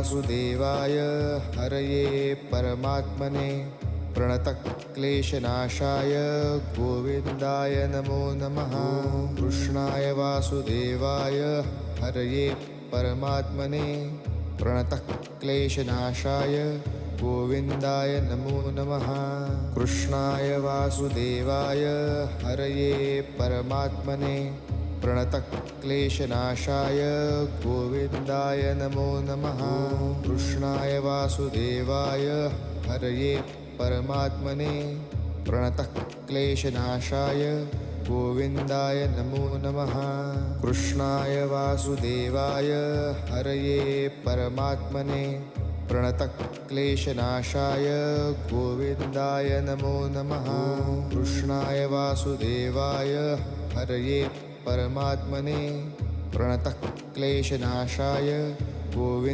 वासुदेवाय हरये परमात्मने प्रणतक्लेशनाशाय गोविन्दाय नमो नमः। कृष्णाय वासुदेवाय हरये परमात्मने प्रणतक्लेशनाशाय गोविन्दाय नमो नमः। कृष्णाय वासुदेवाय हरये परमात्मने प्रणतक्लेशनाशाय गोविन्दाय नमो नमः। कृष्णाय वासुदेवाय हरये परमात्मने प्रणतक्लेशनाशाय गोविन्दाय नमो नमः। कृष्णाय वासुदेवाय हरये परमात्मने प्रणतक्लेशनाशाय गोविन्दाय नमो नमः। कृष्णाय वासुदेवाय हरये परमात्मने प्रणतक्लेशनाशाय गोविन्द